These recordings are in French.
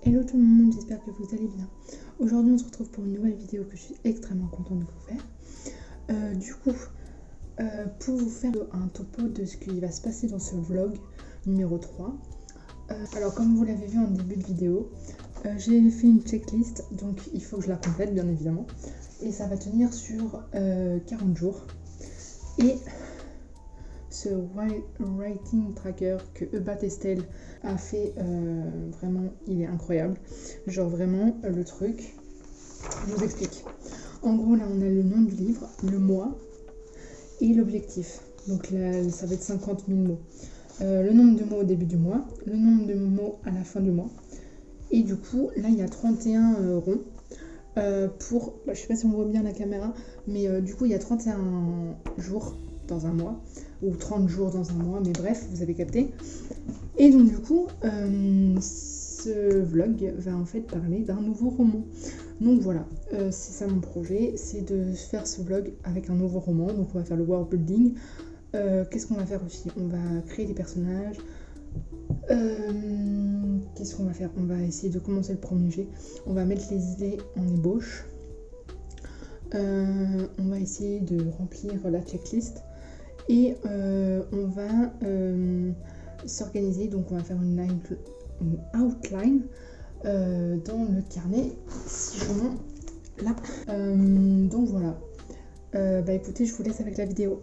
Hello tout le monde, j'espère que vous allez bien. Aujourd'hui on se retrouve pour une nouvelle vidéo que je suis extrêmement contente de vous faire. Pour vous faire un topo de ce qui va se passer dans ce vlog numéro 3. Alors comme vous l'avez vu en début de vidéo, j'ai fait une checklist, donc il faut que je la complète bien évidemment. Et ça va tenir sur 40 jours. Et ce writing tracker que Ebat Estelle a fait, vraiment il est incroyable. Genre vraiment le truc, je vous explique. En gros là on a le nom du livre, le mois et l'objectif. Donc là ça va être 50 000 mots. Le nombre de mots au début du mois, le nombre de mots à la fin du mois. Et du coup là il y a 31 ronds. Je sais pas si on voit bien la caméra, mais du coup il y a 31 jours dans un mois, ou 30 jours dans un mois, mais bref, vous avez capté. Et donc du coup, ce vlog va en fait parler d'un nouveau roman. Donc voilà, c'est ça mon projet, c'est de faire ce vlog avec un nouveau roman. Donc on va faire le world building. Qu'est-ce qu'on va faire aussi? On va créer des personnages. Qu'est-ce qu'on va faire? On va essayer de commencer le premier jet. On va mettre les idées en ébauche. On va essayer de remplir la checklist. Et on va s'organiser, donc on va faire une outline dans le carnet, si je monte là. Donc voilà, écoutez, je vous laisse avec la vidéo.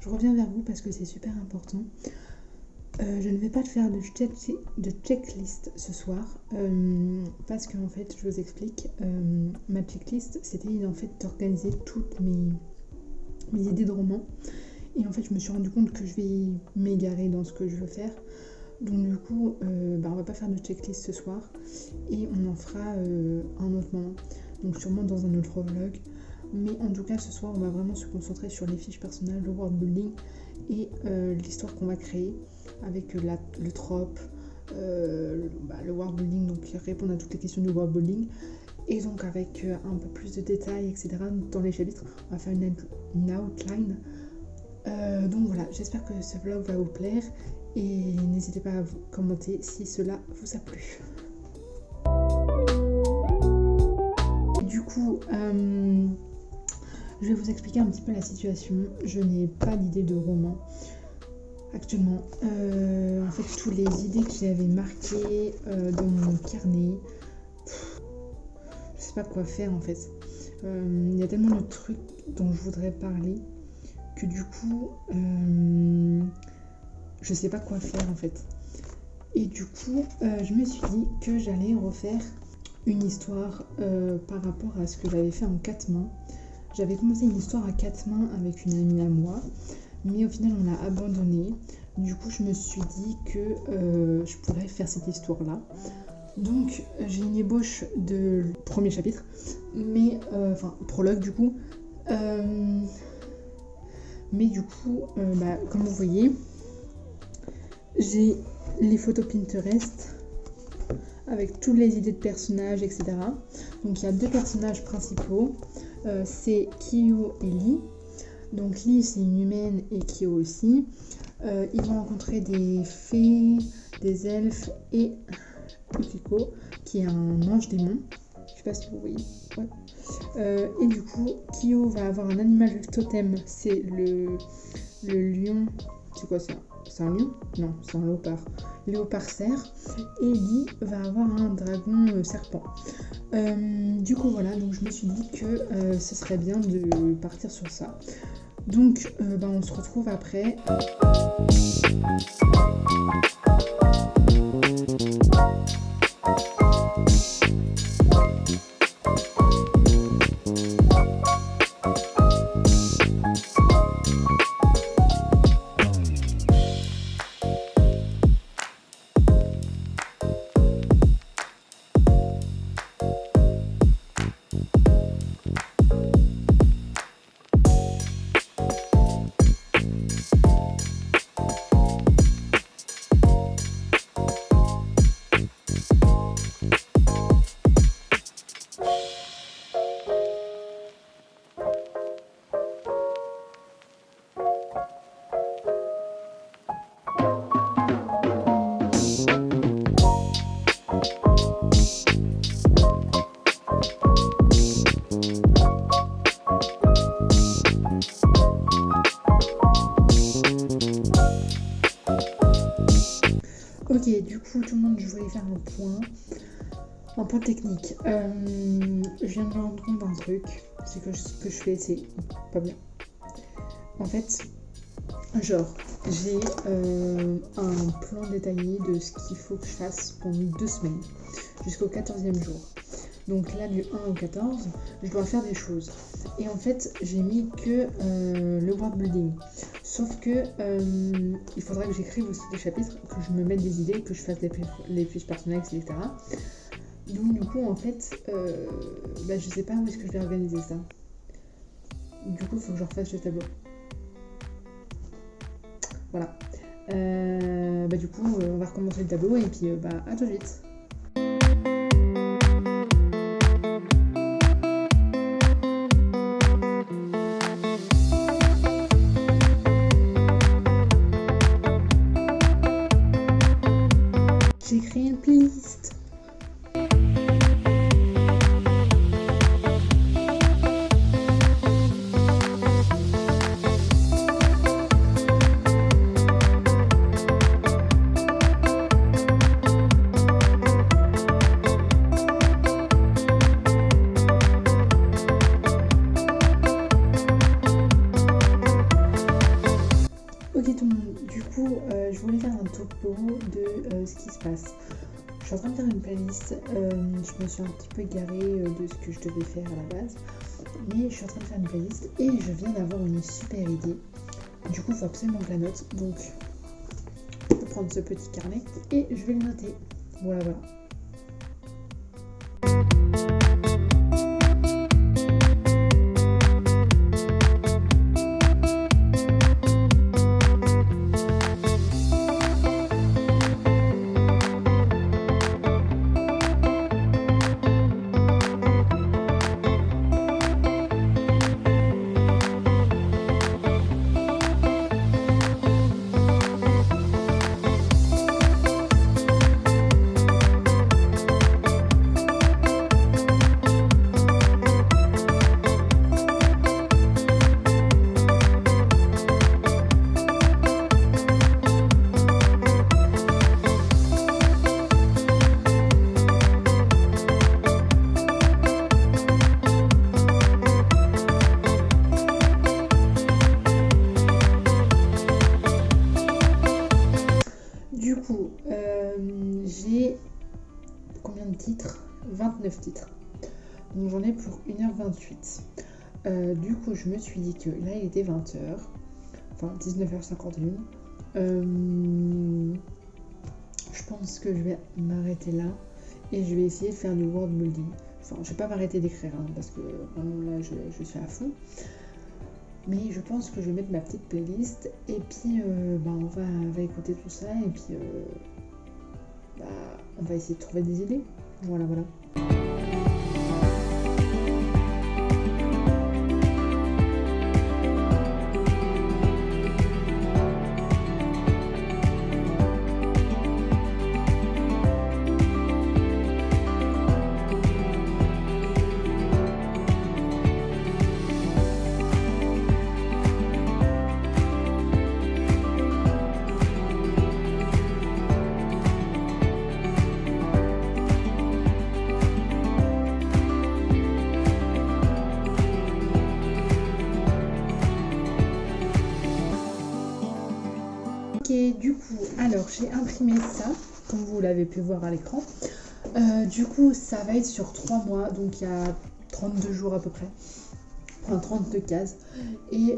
Je reviens vers vous parce que c'est super important. Je ne vais pas faire de checklist ce soir parce qu'en fait, je vous explique, ma checklist c'était en fait d'organiser toutes mes idées de roman, et en fait je me suis rendu compte que je vais m'égarer dans ce que je veux faire. Donc du coup, on va pas faire de checklist ce soir et on en fera un autre moment, donc sûrement dans un autre vlog. Mais en tout cas ce soir on va vraiment se concentrer sur les fiches personnelles, le world building et l'histoire qu'on va créer avec le trope, le world building, donc répondre à toutes les questions du world building, et donc avec un peu plus de détails, etc. dans les chapitres. On va faire une outline. Donc voilà, j'espère que ce vlog va vous plaire et n'hésitez pas à vous commenter si cela vous a plu. Du coup, je vais vous expliquer un petit peu la situation. Je n'ai pas d'idée de roman actuellement. En fait, toutes les idées que j'avais marquées dans mon carnet, je sais pas quoi faire en fait. Il y a tellement de trucs dont je voudrais parler que du coup, je sais pas quoi faire en fait. Et du coup, je me suis dit que j'allais refaire une histoire par rapport à ce que j'avais fait en 4 mains. J'avais commencé une histoire à 4 mains avec une amie à moi, mais au final on l'a abandonnée. Du coup je me suis dit que je pourrais faire cette histoire là. Donc j'ai une ébauche de premier chapitre, mais prologue du coup. Mais du coup, comme vous voyez, j'ai les photos Pinterest avec toutes les idées de personnages, etc. Donc il y a 2 personnages principaux, c'est Kyo et Lee. Donc Lee c'est une humaine et Kyo aussi. Ils vont rencontrer des fées, des elfes et Ukiko qui est un ange démon. Je sais pas si vous voyez. Ouais. Et du coup Kyo va avoir un animal totem, c'est le lion. C'est quoi ça? C'est un lion? Non, c'est un léopard. Léopard cerf. Et Lee va avoir un dragon serpent. Du coup voilà, donc je me suis dit que ce serait bien de partir sur ça. Donc on se retrouve après. un point technique. Je viens de me rendre compte d'un truc, c'est que ce que je fais, c'est pas bien. En fait, genre, j'ai un plan détaillé de ce qu'il faut que je fasse pendant 2 semaines, jusqu'au 14e jour. Donc là, du 1 au 14, je dois faire des choses. Et en fait, j'ai mis que le world building. Sauf que il faudrait que j'écrive aussi des chapitres, que je me mette des idées, que je fasse les fiches personnelles, etc. Donc du coup, en fait, je sais pas où est-ce que je vais organiser ça. Du coup, il faut que je refasse le tableau. Voilà. Du coup, on va recommencer le tableau et puis à tout de suite. J'ai créé une playlist. Ok tout le monde, du coup je voulais faire un topo de ce qui se passe. Je suis en train de faire une playlist, je me suis un petit peu égarée de ce que je devais faire à la base, mais je suis en train de faire une playlist et je viens d'avoir une super idée. Du coup il faut absolument que je la note, donc je vais prendre ce petit carnet et je vais le noter. Voilà. Du coup, j'ai combien de titres? 29 titres. Donc j'en ai pour 1h28. Du coup, je me suis dit que là, il était 20h. Enfin, 19h51. Je pense que je vais m'arrêter là. Et je vais essayer de faire du world building. Enfin, je vais pas m'arrêter d'écrire, parce que vraiment là, je suis à fond. Mais je pense que je vais mettre ma petite playlist et puis on va écouter tout ça et puis on va essayer de trouver des idées. Voilà. Ok, du coup, alors j'ai imprimé ça, comme vous l'avez pu voir à l'écran. Du coup, ça va être sur 3 mois, donc il y a 32 jours à peu près, enfin 32 cases. Et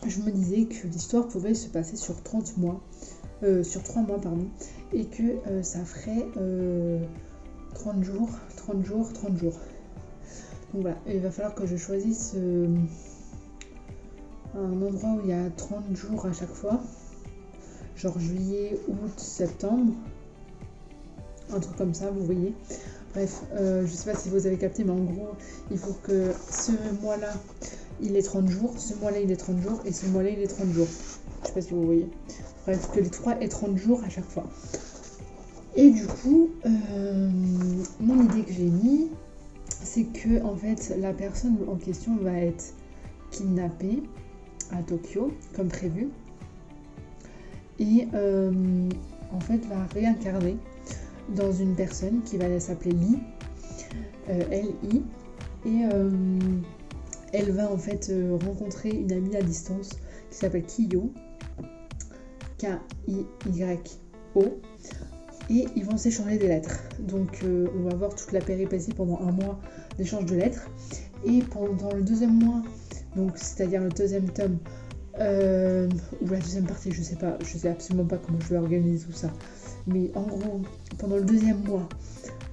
je me disais que l'histoire pouvait se passer sur 30 mois, sur 3 mois, pardon, et que ça ferait 30 jours. Donc voilà, il va falloir que je choisisse un endroit où il y a 30 jours à chaque fois. Genre juillet, août, septembre. Un truc comme ça, vous voyez. Bref, je sais pas si vous avez capté, mais en gros, il faut que ce mois-là, il est 30 jours, ce mois-là, il est 30 jours, et ce mois-là, il est 30 jours. Je sais pas si vous voyez. Bref, que les 3 aient 30 jours à chaque fois. Et du coup, mon idée que j'ai mis, c'est que en fait, la personne en question va être kidnappée à Tokyo, comme prévu. Et en fait va réincarner dans une personne qui va s'appeler Li, L-I, et elle va en fait rencontrer une amie à distance qui s'appelle Kiyo, K-I-Y-O, et ils vont s'échanger des lettres. Donc on va voir toute la péripétie pendant un mois d'échange de lettres. Et pendant le deuxième mois, donc c'est-à-dire le deuxième tome, ou la deuxième partie, je sais absolument pas comment je vais organiser tout ça. Mais en gros, pendant le deuxième mois,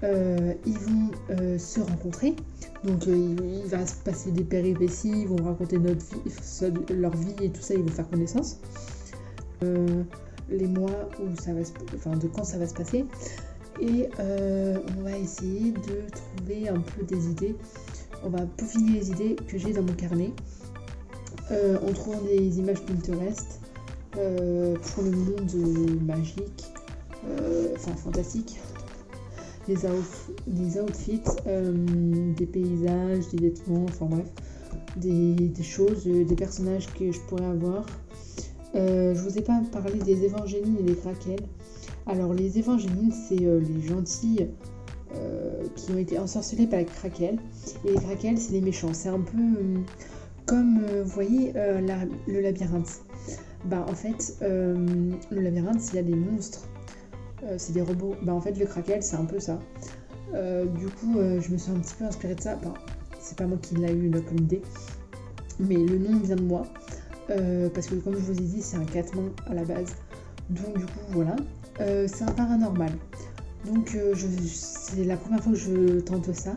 ils vont se rencontrer. Donc il va se passer des péripéties, ils vont raconter leur vie et tout ça, ils vont faire connaissance. Les mois où ça va de quand ça va se passer. Et on va essayer de trouver un peu des idées. On va peaufiner les idées que j'ai dans mon carnet en trouvant des images Pinterest pour le monde magique, fantastique, des outfits, des paysages, des vêtements, enfin bref, des choses, des personnages que je pourrais avoir. Je vous ai pas parlé des Évangélines et des Krakel. Alors les Évangélines, c'est les gentilles qui ont été ensorcelés par les Krakel, et les Krakel c'est les méchants. C'est un peu comme vous voyez le labyrinthe. En fait le labyrinthe, il y a des monstres, c'est des robots. En fait le Krakel c'est un peu ça. Du coup je me suis un petit peu inspirée de ça. C'est pas moi qui l'a eu comme idée, mais le nom vient de moi, parce que comme je vous ai dit c'est un 4 mains à la base. Donc du coup voilà, c'est un paranormal. Donc c'est la première fois que je tente ça.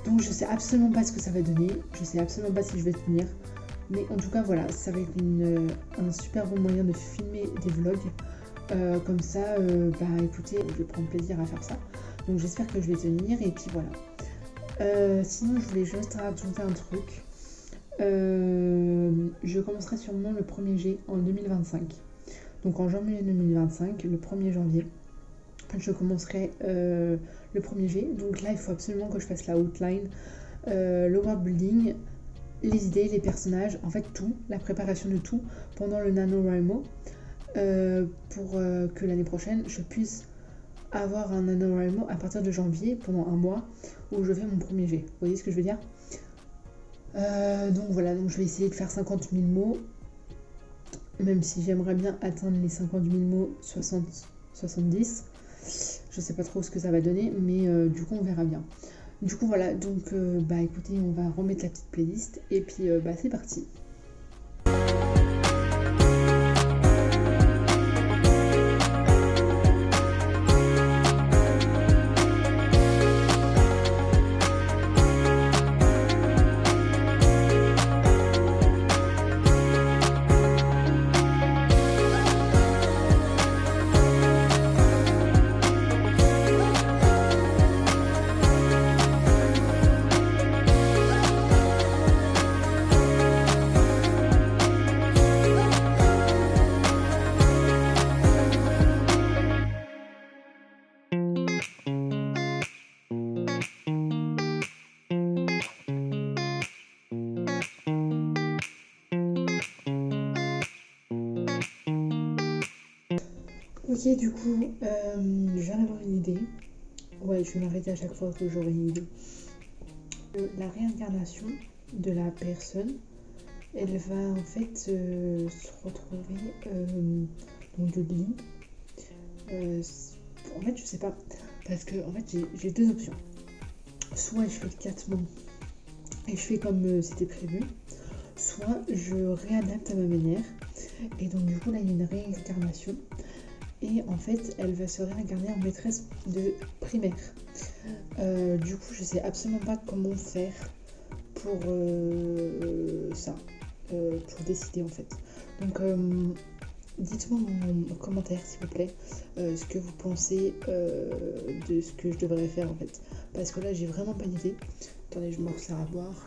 Donc je sais absolument pas ce que ça va donner. Je sais absolument pas si je vais tenir. Mais en tout cas voilà, ça va être un super bon moyen de filmer des vlogs. Comme ça, écoutez, je vais prendre plaisir à faire ça. Donc j'espère que je vais tenir. Et puis voilà. Sinon je voulais juste rajouter un truc. Je commencerai sûrement le 1er G en 2025. Donc en janvier 2025, le 1er janvier. Je commencerai le 1er G. Donc là, il faut absolument que je fasse la outline, le world building, les idées, les personnages, en fait tout, la préparation de tout pendant le NaNoWriMo pour que l'année prochaine, je puisse avoir un NaNoWriMo à partir de janvier pendant un mois où je fais mon 1er G. Vous voyez ce que je veux dire? Donc voilà, donc je vais essayer de faire 50 000 mots, même si j'aimerais bien atteindre les 50 000 mots, 70. Je sais pas trop ce que ça va donner, mais du coup on verra bien. Du coup voilà, donc écoutez, on va remettre la petite playlist et puis c'est parti. Ok, du coup, je viens d'avoir une idée. Ouais, je vais m'arrêter à chaque fois que j'aurai une idée. La réincarnation de la personne, elle va en fait se retrouver donc de Li. En fait, je sais pas, parce que en fait, j'ai deux options. Soit je fais 4 mots et je fais comme c'était prévu, soit je réadapte à ma manière. Et donc du coup, là, il y a une réincarnation. Et en fait, elle va se réincarner en maîtresse de primaire. Du coup, je sais absolument pas comment faire pour ça, pour décider en fait. Donc, dites-moi en commentaire, s'il vous plaît, ce que vous pensez de ce que je devrais faire en fait. Parce que là, j'ai vraiment pas d'idée. Attendez, je me resserre à boire.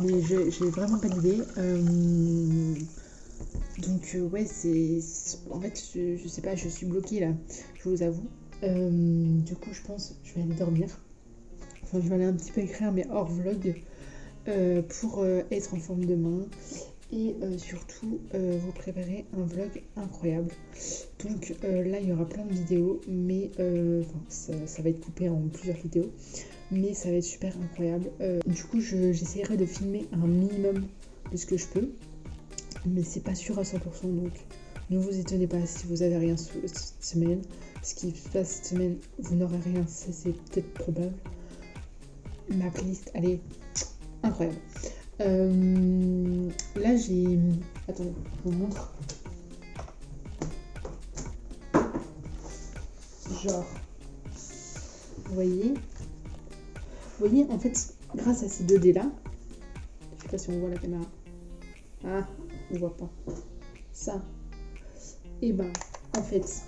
Mais j'ai vraiment pas d'idée. Donc ouais, en fait, je sais pas, je suis bloquée là, je vous avoue. Du coup, je pense je vais aller dormir. Enfin, je vais aller un petit peu écrire, mais hors vlog, pour être en forme demain. et surtout vous préparez un vlog incroyable. Donc là il y aura plein de vidéos, mais ça va être coupé en plusieurs vidéos, mais ça va être super incroyable. Du coup j'essaierai de filmer un minimum de ce que je peux, mais c'est pas sûr à 100%, donc ne vous étonnez pas si vous avez rien cette semaine. Ce qui se passe cette semaine, vous n'aurez rien, c'est peut-être probable. Ma playlist, elle est incroyable. Là j'ai... Attendez, je vous montre. Genre, vous voyez en fait, grâce à ces 2D là, je sais pas si on voit la caméra. Ah, on voit pas. Ça. Et ben, en fait,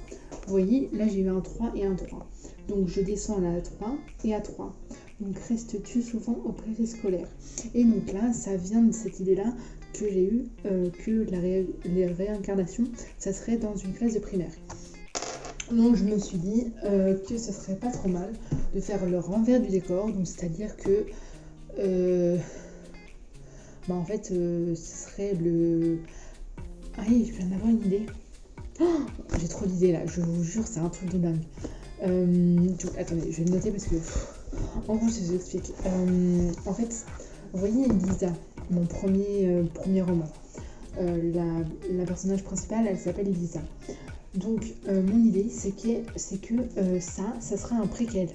vous voyez, là j'ai eu un 3 et un 3. Donc je descends là à 3 et à 3. Donc restes-tu souvent au préscolaire. Et donc là, ça vient de cette idée-là que j'ai eue, que les réincarnations, ça serait dans une classe de primaire. Donc je me suis dit que ce serait pas trop mal de faire le renvers du décor. Donc c'est-à-dire que, en fait, ce serait le... Ah oui, je viens d'avoir une idée. Oh, j'ai trop d'idées là, je vous jure, c'est un truc de dingue. Attendez, je vais le noter parce que... en gros, je vous explique. En fait, vous voyez Lisa, mon premier roman. La personnage principale, elle s'appelle Lisa. Donc, mon idée, c'est que ça sera un préquel.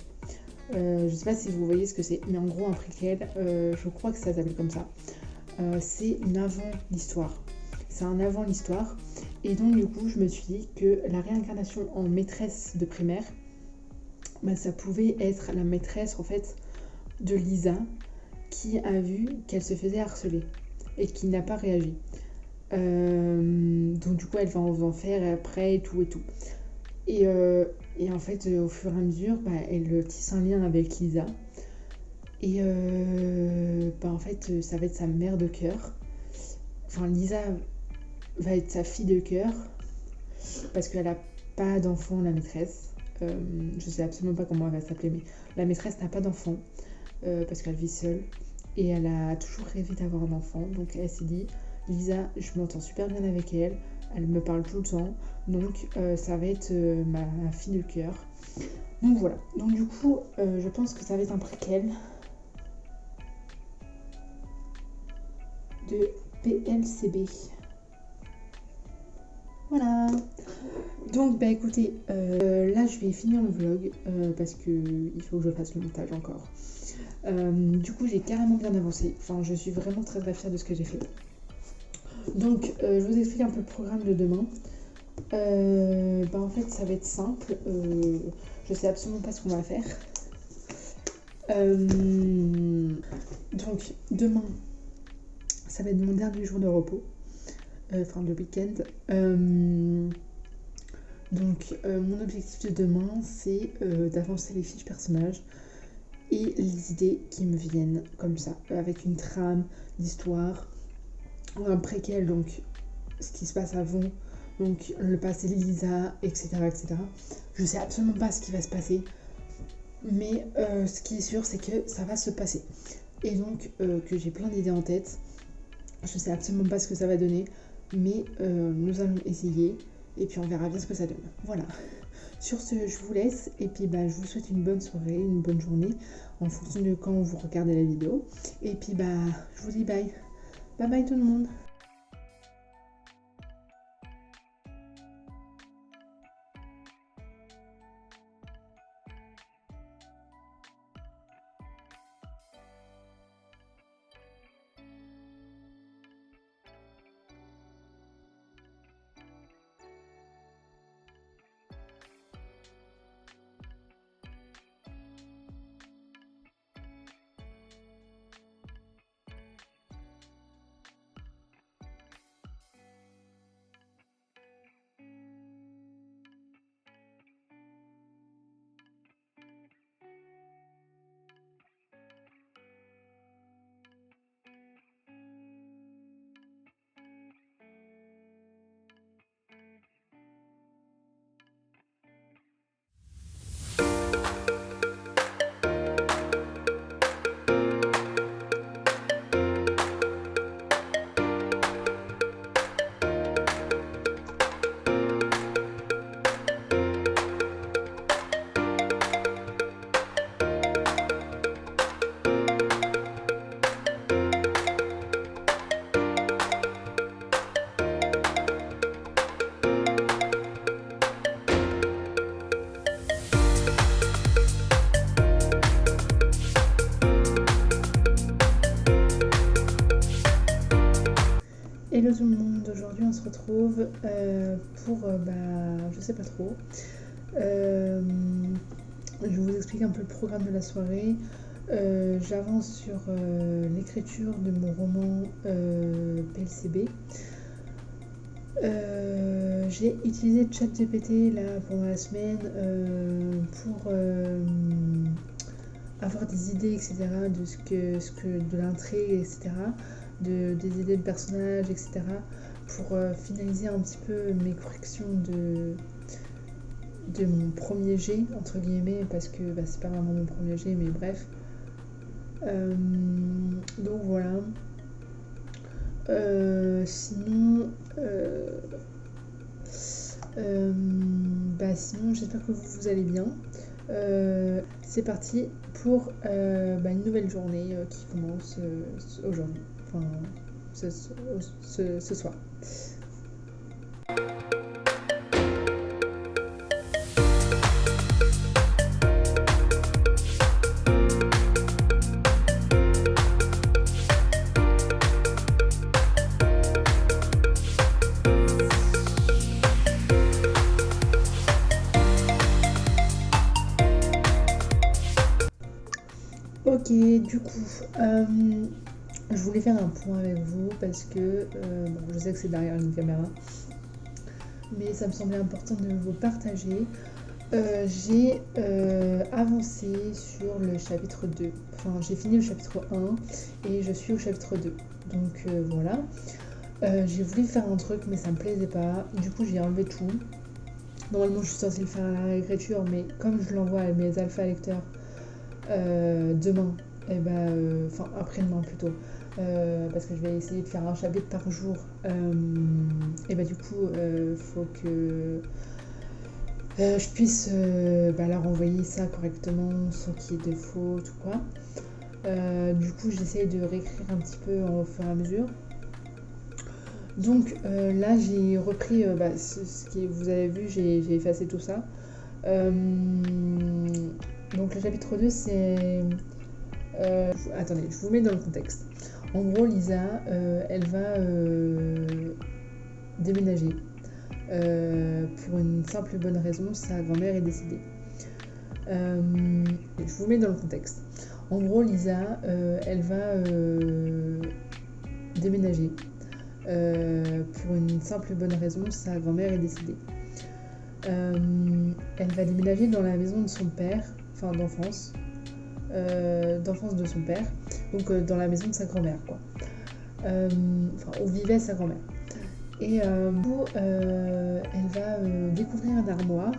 Je sais pas si vous voyez ce que c'est, mais en gros, un préquel, je crois que ça s'appelle comme ça. C'est une avant l'histoire. C'est un avant l'histoire. Et donc, du coup, je me suis dit que la réincarnation en maîtresse de primaire, ça pouvait être la maîtresse, en fait, de Lisa, qui a vu qu'elle se faisait harceler et qui n'a pas réagi. Donc, du coup, elle va en faire après et tout et tout. Et en fait, au fur et à mesure, elle tisse un lien avec Lisa. Et en fait, ça va être sa mère de cœur. Enfin, Lisa va être sa fille de cœur parce qu'elle n'a pas d'enfant, la maîtresse. Je sais absolument pas comment elle va s'appeler, mais la maîtresse n'a pas d'enfant parce qu'elle vit seule et elle a toujours rêvé d'avoir un enfant. Donc elle s'est dit, Lisa, je m'entends super bien avec elle, elle me parle tout le temps, donc ça va être ma fille de cœur. Donc voilà, donc du coup, je pense que ça va être un préquel de PLCB. Voilà. Donc écoutez, là je vais finir le vlog parce que il faut que je fasse le montage encore. Du coup j'ai carrément bien avancé, enfin je suis vraiment très très fière de ce que j'ai fait. Donc je vous explique un peu le programme de demain. En fait ça va être simple, je sais absolument pas ce qu'on va faire. Donc demain ça va être mon dernier jour de repos, enfin de week-end. Donc mon objectif de demain c'est d'avancer les fiches personnages et les idées qui me viennent comme ça, avec une trame d'histoire, un préquel, donc ce qui se passe avant, donc le passé de Lisa, etc., etc. Je sais absolument pas ce qui va se passer, mais ce qui est sûr c'est que ça va se passer. Et donc que j'ai plein d'idées en tête, je sais absolument pas ce que ça va donner, mais nous allons essayer et puis on verra bien ce que ça donne. Voilà. Sur ce, je vous laisse et puis je vous souhaite une bonne soirée, une bonne journée en fonction de quand vous regardez la vidéo. Et puis je vous dis bye. Bye bye tout le monde. Hello tout le monde, aujourd'hui on se retrouve pour, je sais pas trop. Je vous explique un peu le programme de la soirée. J'avance sur l'écriture de mon roman PLCB. J'ai utilisé ChatGPT là pendant la semaine pour avoir des idées, etc. de l'intrigue, etc. Des idées de personnages, etc. pour finaliser un petit peu mes corrections de mon premier jet, entre guillemets, parce que c'est pas vraiment mon premier jet, mais bref. Donc voilà. Sinon, j'espère que vous allez bien. C'est parti pour une nouvelle journée qui commence aujourd'hui, enfin ce soir. Ok, du coup, je voulais faire un point avec vous parce que je sais que c'est derrière une caméra, mais ça me semblait important de vous partager. J'ai avancé sur le chapitre 2. Enfin, j'ai fini le chapitre 1 et je suis au chapitre 2. Donc voilà. J'ai voulu faire un truc, mais ça me plaisait pas. Du coup, j'ai enlevé tout. Normalement, je suis censée le faire à la réécriture, mais comme je l'envoie à mes alpha lecteurs demain, enfin après-demain plutôt, parce que je vais essayer de faire un chapitre par jour. Du coup, faut que je puisse leur envoyer ça correctement sans qu'il y ait de fautes ou quoi. Du coup, j'essaie de réécrire un petit peu au fur et à mesure. Donc là, j'ai repris ce que vous avez vu, j'ai effacé tout ça. Donc le chapitre 2, c'est... attendez, je vous mets dans le contexte. En gros, Lisa, elle va déménager. Pour une simple et bonne raison, sa grand-mère est décédée. Je vous mets dans le contexte. En gros, Lisa, elle va déménager. Pour une simple et bonne raison, sa grand-mère est décédée. Elle va déménager dans la maison de son père, enfin d'enfance de son père, donc dans la maison de sa grand-mère, quoi. Où vivait sa grand-mère. Et elle va découvrir un armoire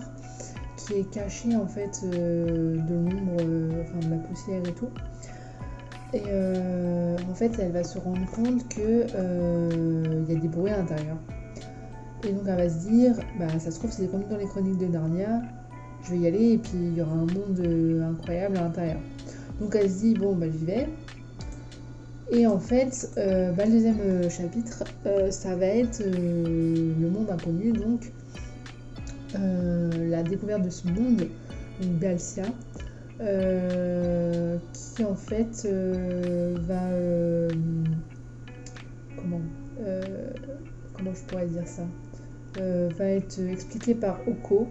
qui est caché en fait de l'ombre, de la poussière et tout. Et en fait, elle va se rendre compte que y a des bruits à l'intérieur. Et donc elle va se dire, ça se trouve c'est comme dans les chroniques de Narnia, je vais y aller et puis il y aura un monde incroyable à l'intérieur. Donc elle se dit, j'y vais. Et en fait, le deuxième chapitre, ça va être le monde inconnu, donc la découverte de ce monde, donc Balsia, qui en fait va... comment je pourrais dire ça, va être expliqué par Oko.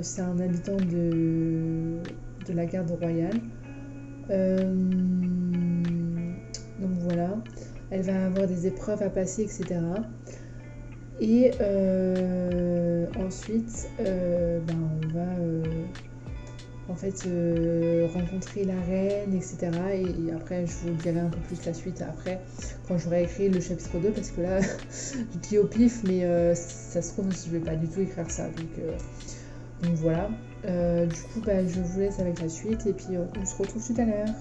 C'est un habitant de la garde royale. Donc voilà, elle va avoir des épreuves à passer, etc. Et ensuite, on va rencontrer la reine, etc. Et après, je vous dirai un peu plus la suite après, quand j'aurai écrit le chapitre 2, parce que là, je dis au pif, mais ça se trouve, je vais pas du tout écrire ça. Donc voilà. Du coup, je vous laisse avec la suite, et puis on se retrouve tout à l'heure.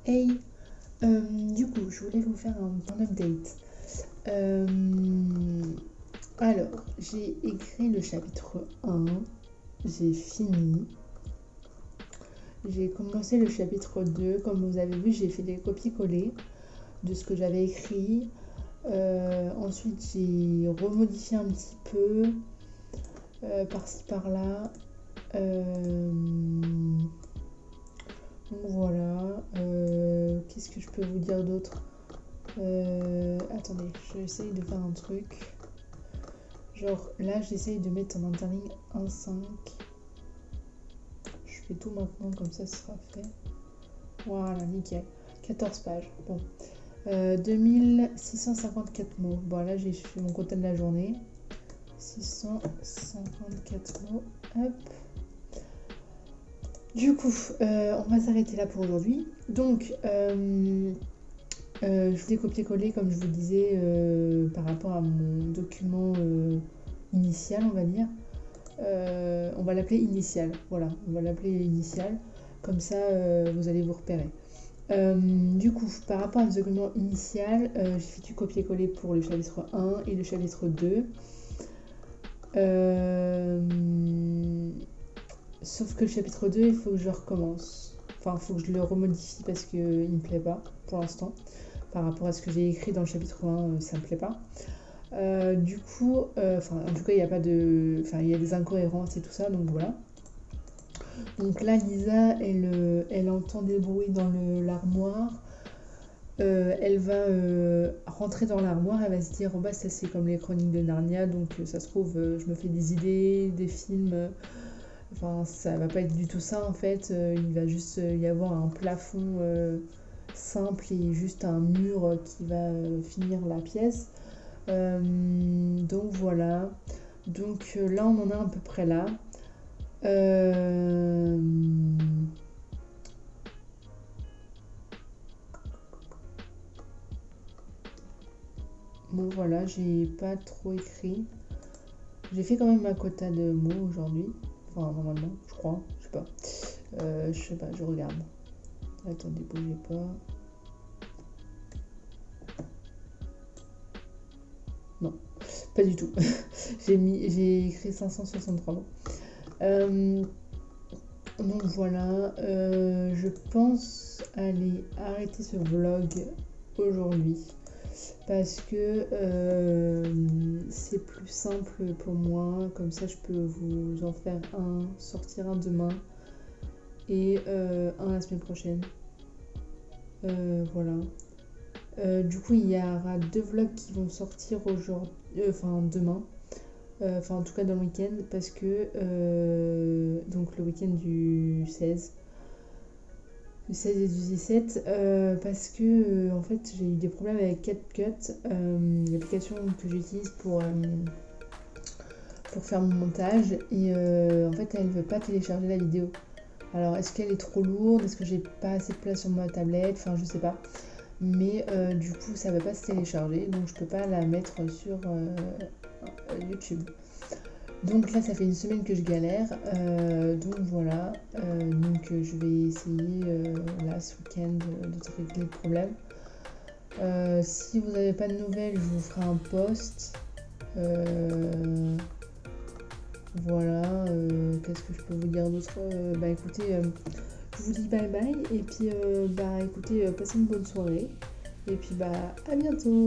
Hey, du coup, je voulais vous faire un update. Alors, j'ai écrit le chapitre 1, j'ai fini. J'ai commencé le chapitre 2, comme vous avez vu, j'ai fait des copier-coller de ce que j'avais écrit. Ensuite, j'ai remodifié un petit peu, par-ci par-là. Donc voilà. Qu'est-ce que je peux vous dire d'autre? Attendez, j'essaye de faire un truc. Genre là, j'essaye de mettre en interligne 1,5. Je fais tout maintenant, comme ça, ce sera fait. Voilà, nickel. 14 pages. Bon. 2654 mots. Bon, là, j'ai fait mon quota de la journée. 654 mots. Hop. Du coup, on va s'arrêter là pour aujourd'hui. Donc, je vous ai copié-collé, comme je vous disais, par rapport à mon document initial, on va dire. On va l'appeler initial. Voilà, on va l'appeler initial. Comme ça, vous allez vous repérer. Du coup, par rapport à ce document initial, j'ai fait du copier-coller pour le chapitre 1 et le chapitre 2. Sauf que le chapitre 2, il faut que je le recommence. Enfin, il faut que je le remodifie parce qu'il ne me plaît pas pour l'instant. Par rapport à ce que j'ai écrit dans le chapitre 1, ça ne me plaît pas. Du coup, en tout cas, il y a pas de... Enfin, il y a des incohérences et tout ça, donc voilà. Donc là, Lisa, elle entend des bruits dans l'armoire. Elle va rentrer dans l'armoire, elle va se dire, oh bah ça c'est comme les chroniques de Narnia, donc ça se trouve, je me fais des idées, des films... Enfin, ça va pas être du tout ça en fait. Il va juste y avoir un plafond simple et juste un mur qui va finir la pièce. Donc voilà. Donc là, on en est à peu près là. Bon voilà, j'ai pas trop écrit. J'ai fait quand même ma quota de mots aujourd'hui. Enfin, normalement, je crois. Je sais pas. Je sais pas, je regarde. Attendez, bougez pas. Non, pas du tout. J'ai écrit 563 mots. Donc voilà, je pense aller arrêter ce vlog aujourd'hui parce que c'est plus simple pour moi. Comme ça, je peux vous en faire sortir un demain et un la semaine prochaine. Voilà. Du coup, il y aura 2 vlogs qui vont sortir demain. En tout cas dans le week-end, parce que donc le week-end du 16 et du 17, parce que en fait j'ai eu des problèmes avec CapCut, l'application que j'utilise pour faire mon montage, et en fait elle veut pas télécharger la vidéo. Alors est-ce qu'elle est trop lourde, est-ce que j'ai pas assez de place sur ma tablette, enfin je sais pas, mais du coup ça va pas se télécharger, donc je peux pas la mettre sur YouTube. Donc là ça fait une semaine que je galère, donc voilà, je vais essayer là ce week-end de régler le problème. Si vous n'avez pas de nouvelles, je vous ferai un post. Voilà, qu'est-ce que je peux vous dire d'autre? Écoutez, je vous dis bye bye, et puis écoutez, passez une bonne soirée, et puis à bientôt.